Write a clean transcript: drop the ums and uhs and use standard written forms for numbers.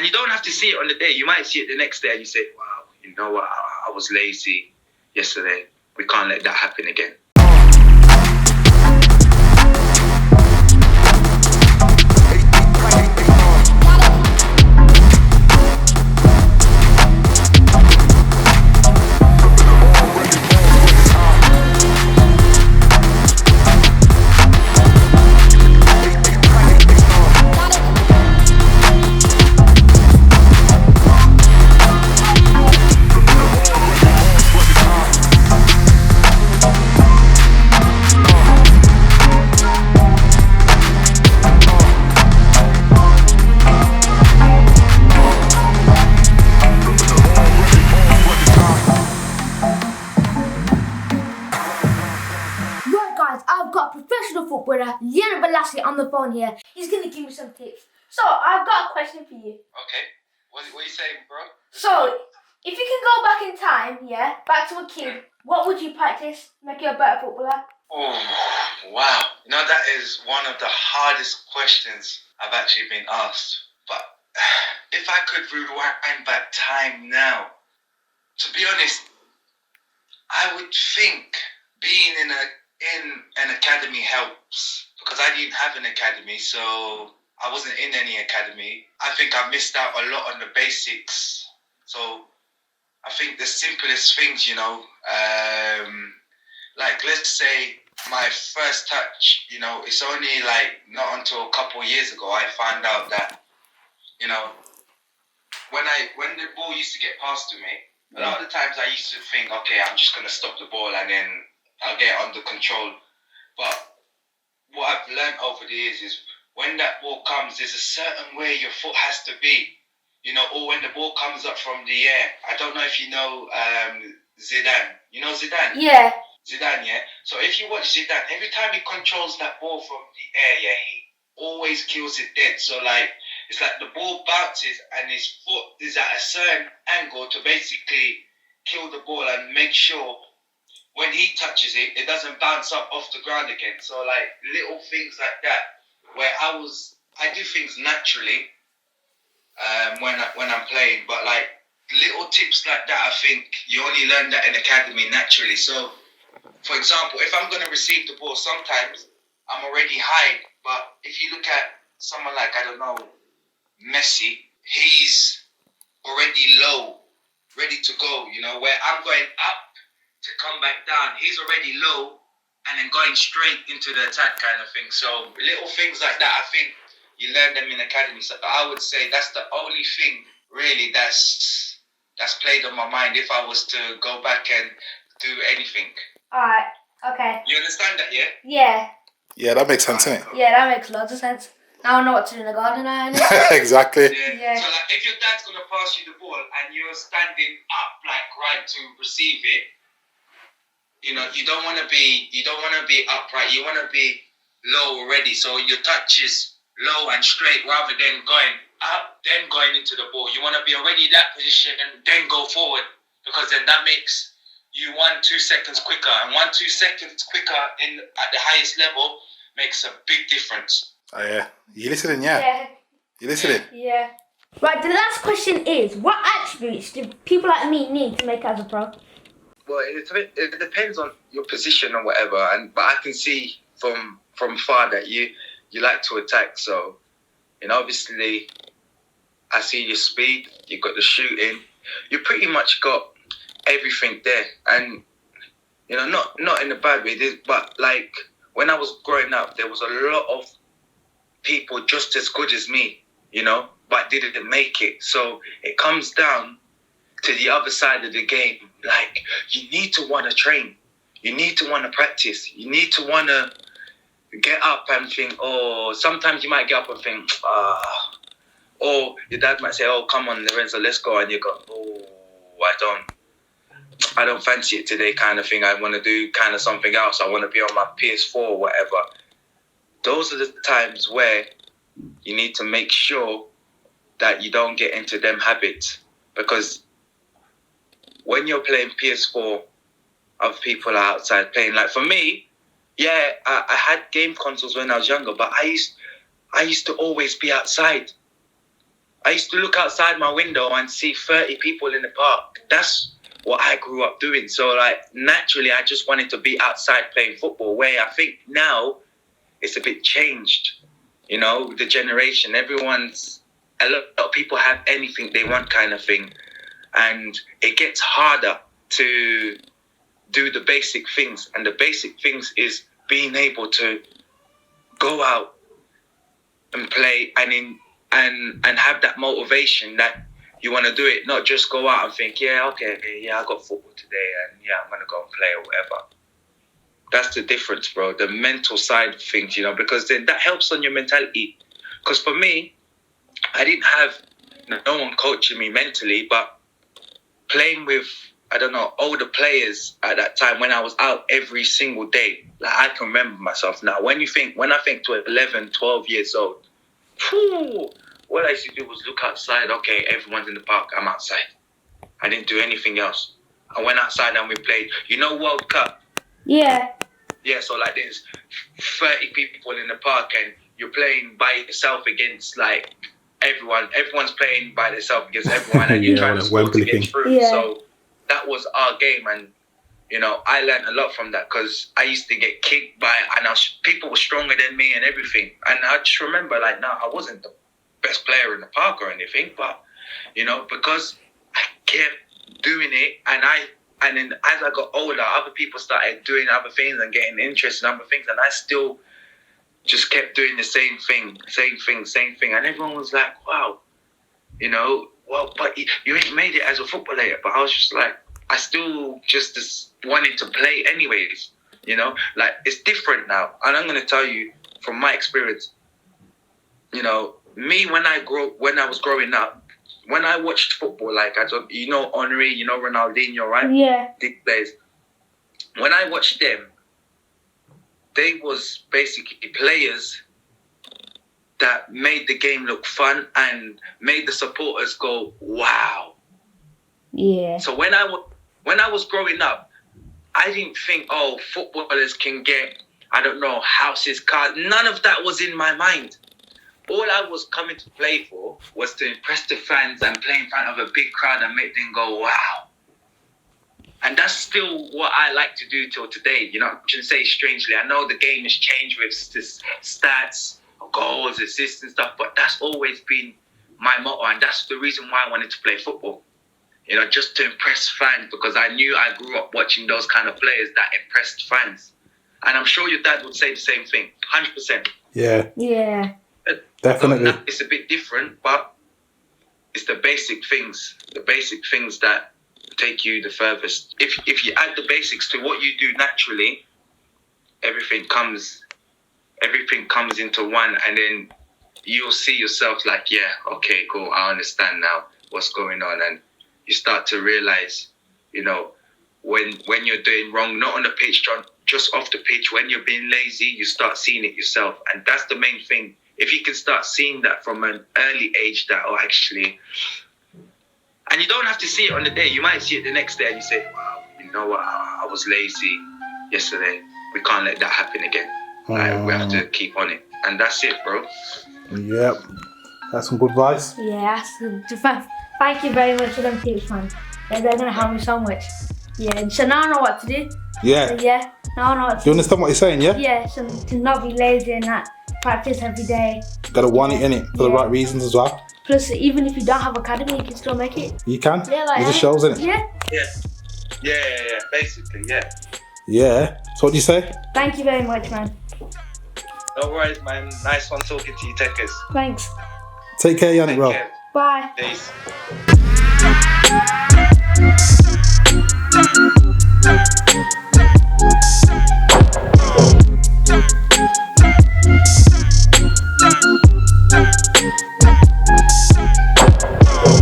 And you don't have to see it on the day. You might see it the next day and you say, wow, you know what, I was lazy yesterday. We can't let that happen again. Footballer Yannick Bolasie on the phone here. He's going to give me some tips. So, I've got a question for you. Okay. What are you saying, bro? So, if you can go back in time, back to a kid, what would you practice to make you a better footballer? Oh, wow. You know, that is one of the hardest questions I've actually been asked. But if I could rewind back time now, to be honest, I would think being in an academy helps, because I didn't have an academy, so I wasn't in any academy. I think I missed out a lot on the basics. So I think the simplest things, you know, like let's say my first touch, you know, it's only like not until a couple of years ago I found out that, you know, when the ball used to get passed to me, a lot of the times I used to think, okay, I'm just going to stop the ball and then I'll get under control. But what I've learned over the years is when that ball comes, there's a certain way your foot has to be, you know, or when the ball comes up from the air. I don't know if you know Zidane. You know Zidane? Yeah. Zidane, yeah? So if you watch Zidane, every time he controls that ball from the air, yeah, he always kills it dead. So, like, it's like the ball bounces and his foot is at a certain angle to basically kill the ball and make sure when he touches it, it doesn't bounce up off the ground again. So, like, little things like that, where I do things naturally when I'm playing, but, like, little tips like that, I think you only learn that in academy naturally. So, for example, if I'm going to receive the ball, sometimes I'm already high, but if you look at someone like, I don't know, Messi, he's already low, ready to go, you know, where I'm going up to come back down. He's already low and then going straight into the attack kind of thing. So little things like that, I think you learn them in academy. So I would say that's the only thing really that's played on my mind if I was to go back and do anything. Alright, okay. You understand that, yeah? Yeah. Yeah, that makes sense, innit? Yeah, that makes lots of sense. Now I know what to do in the garden, I know. Exactly. Yeah. So like, if your dad's gonna pass you the ball and you're standing up, like right to receive it, you know, you don't want to be upright. You want to be low already. So your touch is low and straight rather than going up, then going into the ball. You want to be already in that position and then go forward, because then that makes you 1-2 seconds quicker, and 1-2 seconds quicker at the highest level makes a big difference. Oh yeah, you listening? Yeah. You listening? Yeah. Right. The last question is: what attributes do people like me need to make it as a pro? Well, it depends on your position or whatever, but I can see from far that you like to attack. So, you know, obviously, I see your speed. You've got the shooting. You pretty much got everything there, and you know, not in a bad way, but like when I was growing up, there was a lot of people just as good as me, you know, but didn't make it. So it comes down to the other side of the game. Like, you need to want to train, you need to want to practice, you need to want to get up and think, oh, sometimes you might get up and think, or your dad might say, oh, come on, Lorenzo, let's go, and you go, oh, I don't fancy it today kind of thing. I want to do kind of something else. I want to be on my PS4 or whatever. Those are the times where you need to make sure that you don't get into them habits. Because when you're playing PS4, other people are outside playing. Like for me, yeah, I had game consoles when I was younger, but I used to always be outside. I used to look outside my window and see 30 people in the park. That's what I grew up doing. So, like, naturally, I just wanted to be outside playing football, where I think now it's a bit changed. You know, the generation, a lot of people have anything they want kind of thing. And it gets harder to do the basic things. And the basic things is being able to go out and play and have that motivation that you want to do it, not just go out and think, I got football today and I'm going to go and play or whatever. That's the difference, bro. The mental side of things, you know, because then that helps on your mentality. Because for me, I didn't have no one coaching me mentally, but playing with, I don't know, older players at that time when I was out every single day, like I can remember myself now. When I think to 11, 12 years old, what I used to do was look outside. Okay, everyone's in the park. I'm outside. I didn't do anything else. I went outside and we played. You know, World Cup. Yeah. Yeah. So like, there's 30 people in the park, and you're playing by yourself against like everyone. Everyone's playing by themselves against everyone, and you're trying to score to get through. Yeah. So that was our game, and you know, I learned a lot from that because I used to get kicked by, and people were stronger than me and everything. And I just remember, like, no, I wasn't the best player in the park or anything, but you know, because I kept doing it, and then as I got older, other people started doing other things and getting interested in other things, and I still just kept doing the same thing, and everyone was like, wow, you know, well, but you ain't made it as a football player. But I was just like, I still just wanted to play anyways, you know, like it's different now. And I'm going to tell you from my experience, you know, me when I was growing up, when I watched football, like you know, Henry, you know, Ronaldo, right? Yeah. Big players. When I watched them, they was basically players that made the game look fun and made the supporters go, wow. Yeah. So when I was growing up, I didn't think, oh, footballers can get, I don't know, houses, cars. None of that was in my mind. All I was coming to play for was to impress the fans and play in front of a big crowd and make them go, wow. And that's still what I like to do till today. You know, I shouldn't say strangely. I know the game has changed with stats, goals, assists and stuff, but that's always been my motto, and that's the reason why I wanted to play football. You know, just to impress fans, because I knew I grew up watching those kind of players that impressed fans. And I'm sure your dad would say the same thing, 100%. Yeah. Yeah. Definitely. So it's a bit different, but it's the basic things that take you the furthest. If you add the basics to what you do naturally, everything comes into one, and then you'll see yourself like, yeah, okay, cool, I understand now what's going on. And you start to realize, you know, when you're doing wrong, not on the pitch, just off the pitch, when you're being lazy, you start seeing it yourself. And that's the main thing. If you can start seeing that from an early age, that actually, and you don't have to see it on the day, you might see it the next day and you say, wow, you know what, I was lazy yesterday. We can't let that happen again. Like, we have to keep on it. And that's it, bro. Yep. That's some good advice. Yeah, thank you very much for them tips, man. They're going to help me so much. Yeah, so now I know what to do. Yeah. Yeah, now I know what to do. You understand what you're saying, yeah? Yeah, so to not be lazy and that, practice every day. Gotta want it, innit? For the right reasons as well. Plus, even if you don't have academy, you can still make it. You can. Yeah, like, it just shows, innit? Yeah, basically, yeah. Yeah. So what do you say? Thank you very much, man. No worries, man. Nice one talking to you, Tekkerz. Thanks. Take care, Yannick, bro. Bye. Peace.